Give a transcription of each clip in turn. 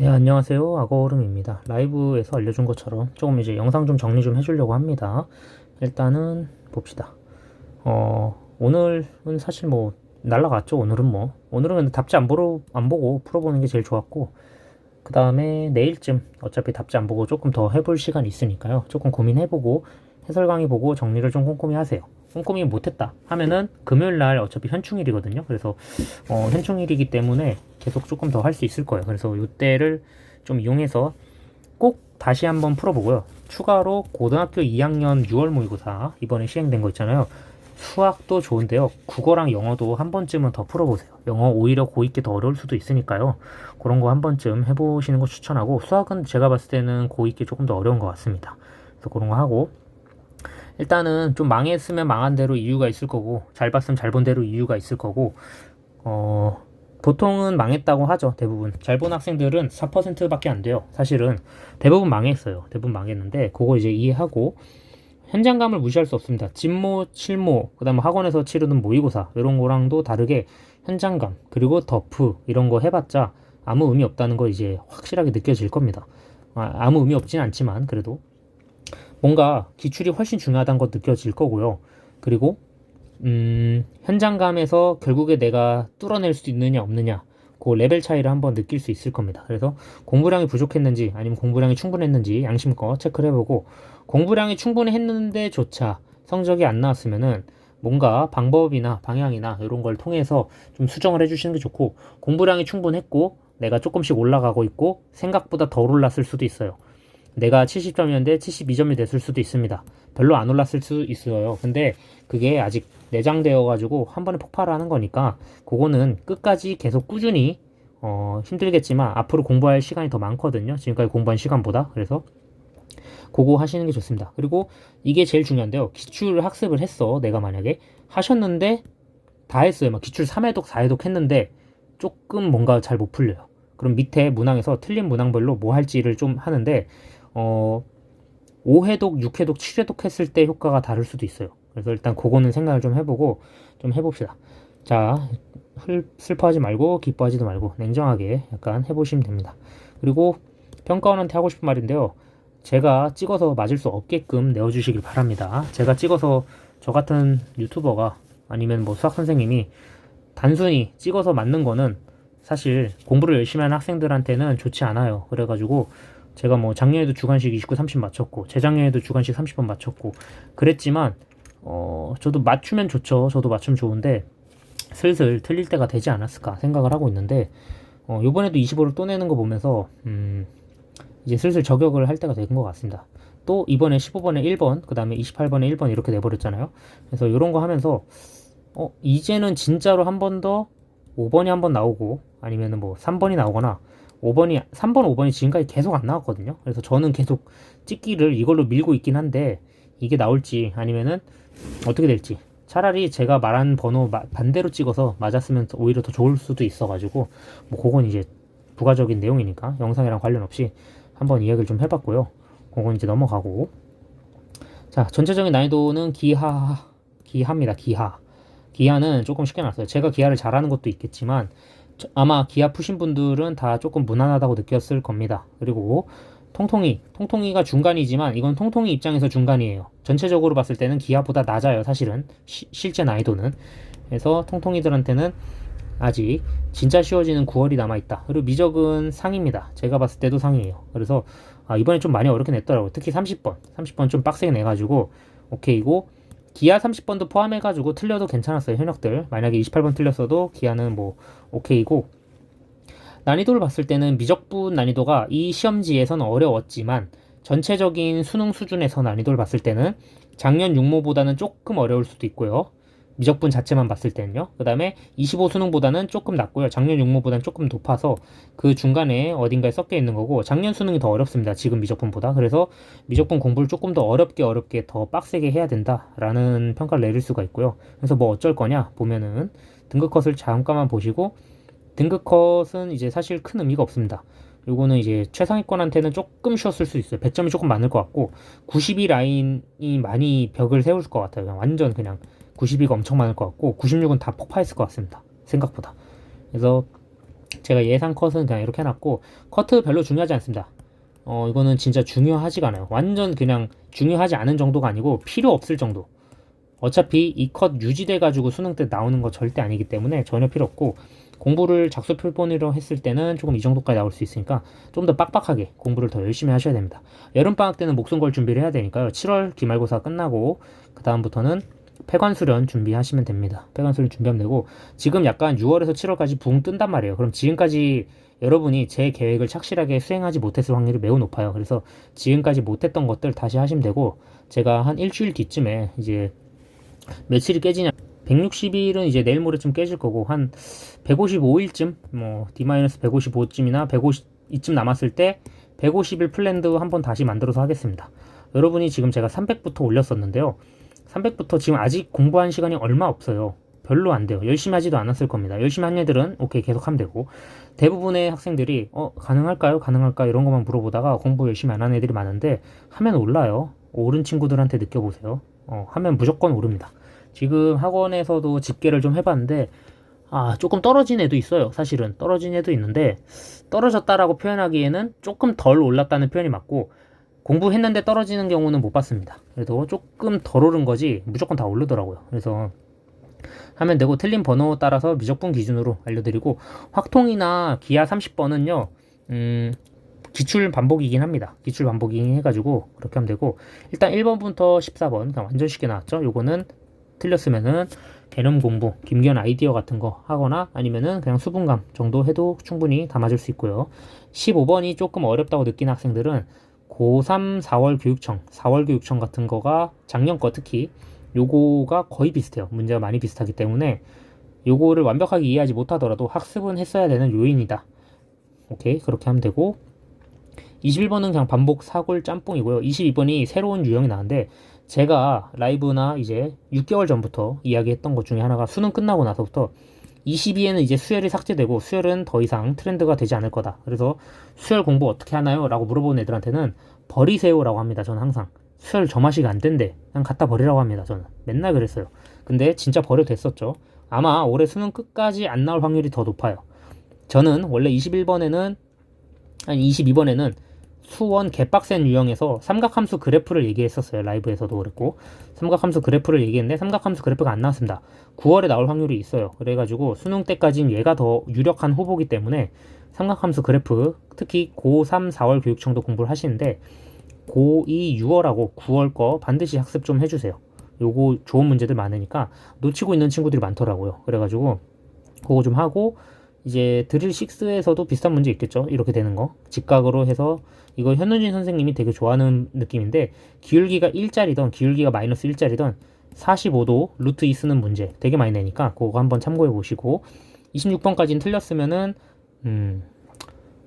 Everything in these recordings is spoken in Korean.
네, 안녕하세요. 악어오름입니다. 라이브에서 알려준 것처럼 조금 이제 영상 좀 정리 좀 해주려고 합니다. 일단은 봅시다. 오늘은 사실 뭐 날라갔죠. 오늘은 근데 답지 안 보고 풀어보는 게 제일 좋았고, 그 다음에 내일쯤 어차피 답지 안 보고 조금 더 해볼 시간이 있으니까요. 조금 고민해보고 해설 강의 보고 정리를 좀 꼼꼼히 하세요. 꼼꼼히 못했다 하면은 금요일 날 어차피 현충일이거든요. 그래서 현충일이기 때문에 계속 조금 더 할 수 있을 거예요. 그래서 이때를 좀 이용해서 꼭 다시 한번 풀어보고요. 추가로 고등학교 2학년 6월 모의고사 이번에 시행된 거 있잖아요. 수학도 좋은데요. 국어랑 영어도 한 번쯤은 더 풀어보세요. 영어 오히려 고2 게 더 어려울 수도 있으니까요. 그런 거 한 번쯤 해보시는 거 추천하고, 수학은 제가 봤을 때는 고2 게 조금 더 어려운 것 같습니다. 그래서 그런 거 하고, 일단은 좀 망했으면 망한 대로 이유가 있을 거고, 잘 봤으면 잘 본 대로 이유가 있을 거고, 보통은 망했다고 하죠. 대부분 잘 본 학생들은 4%밖에 안 돼요. 사실은 대부분 망했어요. 대부분 망했는데 그거 이제 이해하고, 현장감을 무시할 수 없습니다. 진모, 실모, 그 다음에 학원에서 치르는 모의고사 이런 거랑도 다르게 현장감, 그리고 더프 이런 거 해봤자 아무 의미 없다는 거 이제 확실하게 느껴질 겁니다. 아무 의미 없진 않지만 그래도 뭔가 기출이 훨씬 중요하다는 거 느껴질 거고요. 그리고 현장감에서 결국에 내가 뚫어낼 수 있느냐 없느냐, 그 레벨 차이를 한번 느낄 수 있을 겁니다. 그래서 공부량이 부족했는지 아니면 공부량이 충분했는지 양심껏 체크를 해보고, 공부량이 충분했는데 조차 성적이 안 나왔으면은 뭔가 방법이나 방향이나 이런 걸 통해서 좀 수정을 해주시는 게 좋고, 공부량이 충분했고 내가 조금씩 올라가고 있고 생각보다 덜 올랐을 수도 있어요. 내가 70점이었는데 72점이 됐을 수도 있습니다. 별로 안 올랐을 수 있어요. 근데 그게 아직 내장되어 가지고 한 번에 폭발을 하는 거니까, 그거는 끝까지 계속 꾸준히 힘들겠지만 앞으로 공부할 시간이 더 많거든요. 지금까지 공부한 시간보다. 그래서 그거 하시는 게 좋습니다. 그리고 이게 제일 중요한데요. 기출 학습을 했어. 내가 만약에 하셨는데 다 했어요. 막 기출 3회독, 4회독 했는데 조금 뭔가 잘 못 풀려요. 그럼 밑에 문항에서 틀린 문항별로 뭐 할지를 좀 하는데, 5회독, 6회독, 7회독 했을 때 효과가 다를 수도 있어요. 그래서 일단 그거는 생각을 좀 해보고 좀 해봅시다. 자, 슬퍼하지 말고 기뻐하지도 말고 냉정하게 약간 해보시면 됩니다. 그리고 평가원한테 하고 싶은 말인데요. 제가 찍어서 맞을 수 없게끔 내어주시길 바랍니다. 제가 찍어서 저 같은 유튜버가 아니면 뭐 수학 선생님이 단순히 찍어서 맞는 거는 사실 공부를 열심히 하는 학생들한테는 좋지 않아요. 그래가지고 제가 뭐 작년에도 주관식 29, 30 맞췄고 재작년에도 주관식 30번 맞췄고 그랬지만, 저도 맞추면 좋죠. 저도 맞추면 좋은데 슬슬 틀릴 때가 되지 않았을까 생각을 하고 있는데, 요번에도 25를 또 내는 거 보면서 이제 슬슬 저격을 할 때가 된 것 같습니다. 또 이번에 15번에 1번, 그 다음에 28번에 1번 이렇게 내버렸잖아요. 그래서 이런 거 하면서 이제는 진짜로 한 번 더 5번이 한 번 나오고 아니면은 뭐 3번이 나오거나, 3번, 5번이 지금까지 계속 안 나왔거든요. 그래서 저는 계속 찍기를 이걸로 밀고 있긴 한데, 이게 나올지 아니면은 어떻게 될지, 차라리 제가 말한 번호 반대로 찍어서 맞았으면 오히려 더 좋을 수도 있어가지고, 뭐 그건 이제 부가적인 내용이니까 영상이랑 관련 없이 한번 이야기를 좀 해봤고요. 그건 이제 넘어가고, 자, 전체적인 난이도는 기하입니다. 기하는 조금 쉽게 놨어요. 제가 기하를 잘하는 것도 있겠지만 아마 기하 푸신 분들은 다 조금 무난하다고 느꼈을 겁니다. 그리고 통통이가 중간이지만 이건 통통이 입장에서 중간이에요. 전체적으로 봤을 때는 기하보다 낮아요. 사실은 실제 난이도는. 그래서 통통이들한테는 아직 진짜 쉬워지는 9월이 남아있다. 그리고 미적은 상입니다. 제가 봤을 때도 상이에요. 그래서 이번에 좀 많이 어렵게 냈더라고요. 특히 30번 좀 빡세게 내가지고 오케이고, 기아 30번도 포함해가지고 틀려도 괜찮았어요. 현역들 만약에 28번 틀렸어도 기아는 뭐 오케이고, 난이도를 봤을 때는 미적분 난이도가 이 시험지에서는 어려웠지만 전체적인 수능 수준에서 난이도를 봤을 때는 작년 육모보다는 조금 어려울 수도 있고요. 미적분 자체만 봤을 때는요. 그 다음에 25 수능보다는 조금 낮고요. 작년 육모보다는 조금 높아서 그 중간에 어딘가에 섞여 있는 거고, 작년 수능이 더 어렵습니다. 지금 미적분보다. 그래서 미적분 공부를 조금 더 어렵게 더 빡세게 해야 된다라는 평가를 내릴 수가 있고요. 그래서 뭐 어쩔 거냐 보면은 등급컷을 잠깐만 보시고, 등급컷은 이제 사실 큰 의미가 없습니다. 요거는 이제 최상위권한테는 조금 쉬웠을 수 있어요. 100점이 조금 많을 것 같고, 92 라인이 많이 벽을 세울 것 같아요. 그냥 완전 그냥 92가 엄청 많을 것 같고, 96은 다 폭파했을 것 같습니다. 생각보다. 그래서 제가 예상 컷은 그냥 이렇게 해놨고, 커트 별로 중요하지 않습니다. 이거는 진짜 중요하지가 않아요. 완전 그냥 중요하지 않은 정도가 아니고 필요 없을 정도. 어차피 이 컷 유지돼 가지고 수능 때 나오는 거 절대 아니기 때문에 전혀 필요 없고, 공부를 작수 표본으로 했을 때는 조금 이 정도까지 나올 수 있으니까 좀 더 빡빡하게 공부를 더 열심히 하셔야 됩니다. 여름방학 때는 목숨 걸 준비를 해야 되니까요. 7월 기말고사 끝나고 그 다음부터는 폐관수련 준비하시면 됩니다. 폐관수련 준비하면 되고, 지금 약간 6월에서 7월까지 붕 뜬단 말이에요. 그럼 지금까지 여러분이 제 계획을 착실하게 수행하지 못했을 확률이 매우 높아요. 그래서 지금까지 못했던 것들 다시 하시면 되고, 제가 한 일주일 뒤쯤에 이제 며칠이 깨지냐, 160일은 이제 내일 모레쯤 깨질 거고, 한 155일쯤 뭐 D-155쯤이나 150이쯤 남았을 때 150일 플랜도 한번 다시 만들어서 하겠습니다. 여러분이 지금 제가 300부터 올렸었는데요. 300부터 지금 아직 공부한 시간이 얼마 없어요. 별로 안 돼요. 열심히 하지도 않았을 겁니다. 열심히 한 애들은 오케이 계속 하면 되고, 대부분의 학생들이 가능할까요? 가능할까? 이런 것만 물어보다가 공부 열심히 안 하는 애들이 많은데, 하면 올라요. 오른 친구들한테 느껴보세요. 하면 무조건 오릅니다. 지금 학원에서도 집계를 좀 해봤는데, 조금 떨어진 애도 있어요. 사실은 떨어진 애도 있는데, 떨어졌다라고 표현하기에는 조금 덜 올랐다는 표현이 맞고, 공부했는데 떨어지는 경우는 못 봤습니다. 그래도 조금 덜 오른 거지 무조건 다 오르더라고요. 그래서 하면 되고, 틀린 번호 따라서 미적분 기준으로 알려드리고, 확통이나 기하 30번은요 기출 반복이긴 합니다. 기출 반복이긴 해가지고 그렇게 하면 되고, 일단 1번부터 14번 그냥 완전 쉽게 나왔죠. 요거는 틀렸으면은 개념 공부, 김기현 아이디어 같은 거 하거나, 아니면은 그냥 수분감 정도 해도 충분히 다 맞을 수 있고요. 15번이 조금 어렵다고 느끼는 학생들은 고3 4월 교육청 같은 거가 작년 거 특히 요거가 거의 비슷해요. 문제가 많이 비슷하기 때문에 요거를 완벽하게 이해하지 못하더라도 학습은 했어야 되는 요인이다. 오케이, 그렇게 하면 되고, 21번은 그냥 반복 사골 짬뽕이고요. 22번이 새로운 유형이 나왔는데, 제가 라이브나 이제 6개월 전부터 이야기했던 것 중에 하나가, 수능 끝나고 나서부터 22에는 이제 수열이 삭제되고 수열은 더 이상 트렌드가 되지 않을 거다. 그래서 수열 공부 어떻게 하나요? 라고 물어보는 애들한테는 버리세요 라고 합니다. 저는 항상 수열 저 맛이가 안 된대, 그냥 갖다 버리라고 합니다. 저는 맨날 그랬어요. 근데 진짜 버려도 됐었죠. 아마 올해 수능 끝까지 안 나올 확률이 더 높아요. 저는 원래 21번에는, 아니 22번에는 수원 개빡센 유형에서 삼각함수 그래프를 얘기했었어요. 라이브에서도 그랬고, 삼각함수 그래프를 얘기했는데 삼각함수 그래프가 안 나왔습니다. 9월에 나올 확률이 있어요. 그래가지고 수능 때까지는 얘가 더 유력한 후보기 때문에 삼각함수 그래프, 특히 고3 4월 교육청도 공부를 하시는데 고2 6월하고 9월 거 반드시 학습 좀 해주세요. 요거 좋은 문제들 많으니까 놓치고 있는 친구들이 많더라고요. 그래가지고 그거 좀 하고, 이제 드릴 6에서도 비슷한 문제 있겠죠. 이렇게 되는 거 직각으로 해서, 이거 현우진 선생님이 되게 좋아하는 느낌인데, 기울기가 1짜리던 기울기가 마이너스 1짜리던 45도 루트 2 쓰는 문제 되게 많이 내니까 그거 한번 참고해 보시고, 26번까지는 틀렸으면은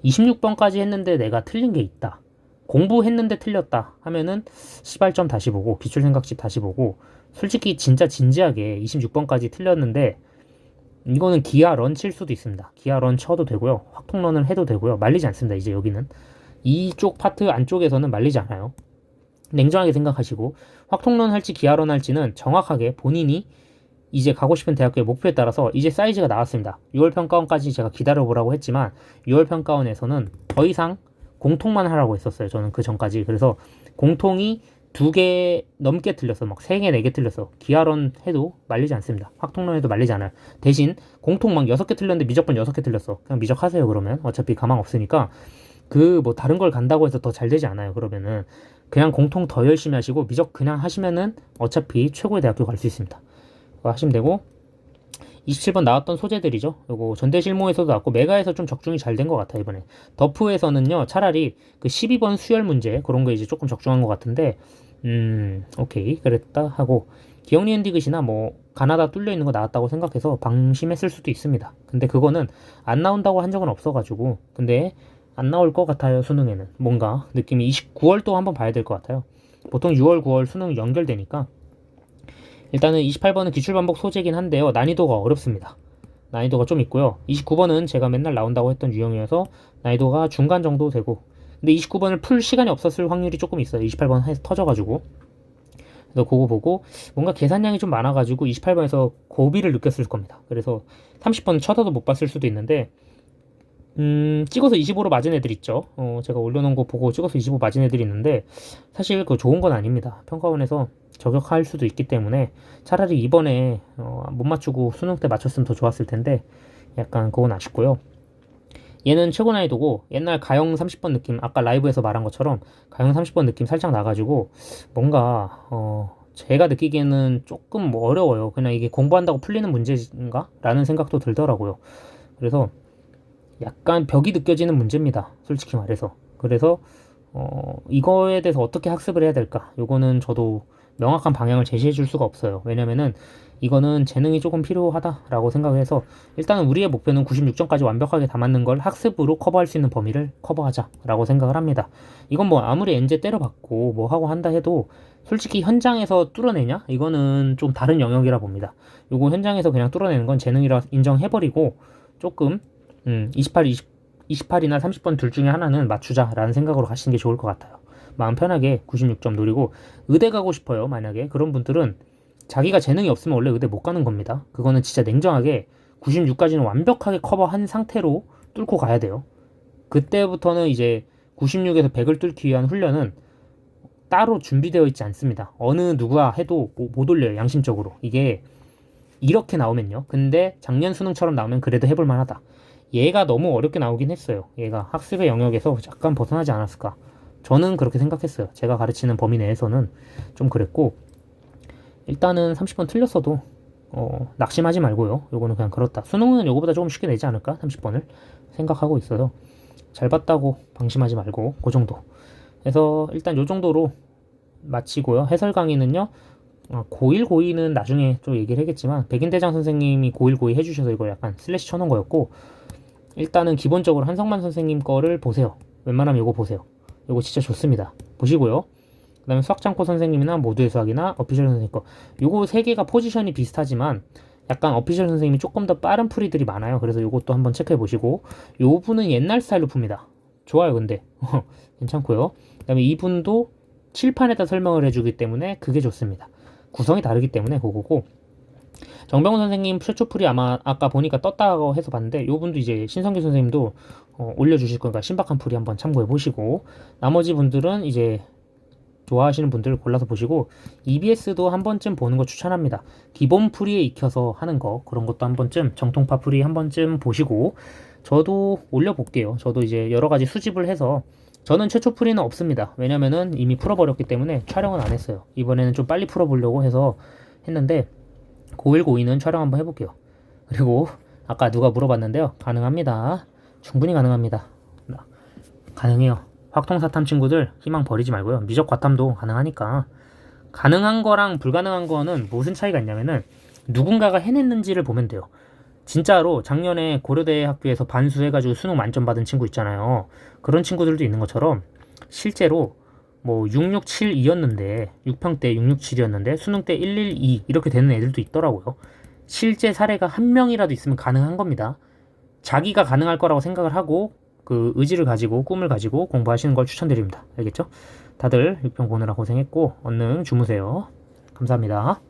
26번까지 했는데 내가 틀린 게 있다, 공부했는데 틀렸다 하면은 시발점 다시 보고 기출생각집 다시 보고, 솔직히 진짜 진지하게 26번까지 틀렸는데 이거는 기아 런 칠 수도 있습니다. 기아 런 쳐도 되고요. 확통런을 해도 되고요. 말리지 않습니다. 이제 여기는 이쪽 파트 안쪽에서는 말리지 않아요. 냉정하게 생각하시고, 확통런 할지 기아 런 할지는 정확하게 본인이 이제 가고 싶은 대학교의 목표에 따라서 이제 사이즈가 나왔습니다. 6월 평가원까지 제가 기다려보라고 했지만 6월 평가원에서는 더 이상 공통만 하라고 했었어요. 저는 그 전까지. 그래서 공통이 2개 넘게 틀렸어. 막 3개, 4개 틀렸어. 기하론 해도 말리지 않습니다. 확통론 해도 말리지 않아요. 대신 공통 막 6개 틀렸는데 미적분 6개 틀렸어. 그냥 미적하세요. 그러면 어차피 가망 없으니까. 뭐 다른 걸 간다고 해서 더 잘 되지 않아요. 그러면은 그냥 공통 더 열심히 하시고 미적 그냥 하시면은 어차피 최고의 대학교 갈 수 있습니다. 그거 하시면 되고, 27번 나왔던 소재들이죠. 요거 전대실모에서도 나왔고 메가에서 좀 적중이 잘 된 것 같아요. 이번에 더프에서는요 차라리 그 12번 수열 문제 그런 거 이제 조금 적중한 것 같은데, 오케이 그랬다 하고, 기억니은디귿이나 뭐 가나다 뚫려 있는 거 나왔다고 생각해서 방심했을 수도 있습니다. 근데 그거는 안 나온다고 한 적은 없어가지고, 근데 안 나올 것 같아요. 수능에는 뭔가 느낌이 29월도 한번 봐야 될 것 같아요. 보통 6월 9월 수능 연결되니까. 일단은 28번은 기출반복 소재긴 한데요, 난이도가 어렵습니다. 난이도가 좀 있고요. 29번은 제가 맨날 나온다고 했던 유형이어서 난이도가 중간 정도 되고, 근데 29번을 풀 시간이 없었을 확률이 조금 있어요. 28번 해서 터져가지고. 그래서 그거 보고 뭔가 계산량이 좀 많아가지고 28번에서 고비를 느꼈을 겁니다. 그래서 30번은 쳐다도 못 봤을 수도 있는데, 찍어서 25로 맞은 애들 있죠. 제가 올려놓은 거 보고 찍어서 25 맞은 애들이 있는데, 사실 그거 좋은 건 아닙니다. 평가원에서 저격할 수도 있기 때문에 차라리 이번에 못 맞추고 수능 때 맞췄으면 더 좋았을 텐데, 약간 그건 아쉽고요. 얘는 최고 난이도고, 옛날 가형 30번 느낌, 아까 라이브에서 말한 것처럼 가형 30번 느낌 살짝 나가지고, 뭔가 제가 느끼기에는 조금 뭐 어려워요. 그냥 이게 공부한다고 풀리는 문제인가? 라는 생각도 들더라고요. 그래서 약간 벽이 느껴지는 문제입니다. 솔직히 말해서. 그래서 이거에 대해서 어떻게 학습을 해야 될까? 요거는 저도 명확한 방향을 제시해 줄 수가 없어요. 왜냐면은 이거는 재능이 조금 필요하다라고 생각해서 일단은 우리의 목표는 96점까지 완벽하게 다 맞는 걸 학습으로 커버할 수 있는 범위를 커버하자라고 생각을 합니다. 이건 뭐 아무리 엔제 때려봤고 뭐 하고 한다 해도 솔직히 현장에서 뚫어내냐? 이거는 좀 다른 영역이라 봅니다. 요거 현장에서 그냥 뚫어내는 건 재능이라 인정해버리고 조금 28이나 30번 둘 중에 하나는 맞추자라는 생각으로 가시는 게 좋을 것 같아요. 마음 편하게 96점 노리고 의대 가고 싶어요. 만약에 그런 분들은 자기가 재능이 없으면 원래 의대 못 가는 겁니다. 그거는 진짜 냉정하게 96까지는 완벽하게 커버한 상태로 뚫고 가야 돼요. 그때부터는 이제 96에서 100을 뚫기 위한 훈련은 따로 준비되어 있지 않습니다. 어느 누가 해도 못 올려요. 양심적으로. 이게 이렇게 나오면요. 근데 작년 수능처럼 나오면 그래도 해볼 만하다. 얘가 너무 어렵게 나오긴 했어요. 얘가 학습의 영역에서 약간 벗어나지 않았을까. 저는 그렇게 생각했어요. 제가 가르치는 범위 내에서는 좀 그랬고, 일단은 30번 틀렸어도 낙심하지 말고요. 요거는 그냥 그렇다. 수능은 요거보다 조금 쉽게 내지 않을까? 30번을 생각하고 있어서 잘 봤다고 방심하지 말고 그 정도. 그래서 일단 요 정도로 마치고요. 해설 강의는요. 고1, 고2는 나중에 좀 얘기를 하겠지만 백인대장 선생님이 고1, 고2 해주셔서 이거 약간 슬래시 쳐놓은 거였고, 일단은 기본적으로 한성만 선생님 거를 보세요. 웬만하면 요거 보세요. 요거 진짜 좋습니다. 보시고요. 그 다음에 수학창고 선생님이나 모두의 수학이나 어피셜 선생님 거, 요거 세 개가 포지션이 비슷하지만 약간 어피셜 선생님이 조금 더 빠른 풀이들이 많아요. 그래서 요것도 한번 체크해 보시고, 요 분은 옛날 스타일로 풉니다. 좋아요. 근데 괜찮고요. 그 다음에 이분도 칠판에다 설명을 해주기 때문에 그게 좋습니다. 구성이 다르기 때문에 그거고, 정병훈 선생님 최초풀이 아마 아까 보니까 떴다고 해서 봤는데, 요 분도 이제 신성기 선생님도 올려주실 거니까 신박한 풀이 한번 참고해 보시고, 나머지 분들은 이제 좋아하시는 분들을 골라서 보시고, EBS도 한 번쯤 보는 거 추천합니다. 기본 풀이에 익혀서 하는 거, 그런 것도 한 번쯤, 정통파 풀이 한 번쯤 보시고, 저도 올려볼게요. 저도 이제 여러 가지 수집을 해서, 저는 최초 풀이는 없습니다. 왜냐면은 이미 풀어버렸기 때문에 촬영은 안 했어요. 이번에는 좀 빨리 풀어보려고 해서 했는데, 고1, 고2는 촬영 한번 해볼게요. 그리고 아까 누가 물어봤는데요. 가능합니다. 충분히 가능합니다. 가능해요. 확통사탐 친구들 희망 버리지 말고요. 미적 과탐도 가능하니까. 가능한 거랑 불가능한 거는 무슨 차이가 있냐면은 누군가가 해냈는지를 보면 돼요. 진짜로 작년에 고려대 학교에서 반수해가지고 수능 만점 받은 친구 있잖아요. 그런 친구들도 있는 것처럼 실제로 뭐 667이었는데 6평 때 667이었는데 수능 때 112 이렇게 되는 애들도 있더라고요. 실제 사례가 한 명이라도 있으면 가능한 겁니다. 자기가 가능할 거라고 생각을 하고 그 의지를 가지고 꿈을 가지고 공부하시는 걸 추천드립니다. 알겠죠? 다들 6평 보느라 고생했고 얼른 주무세요. 감사합니다.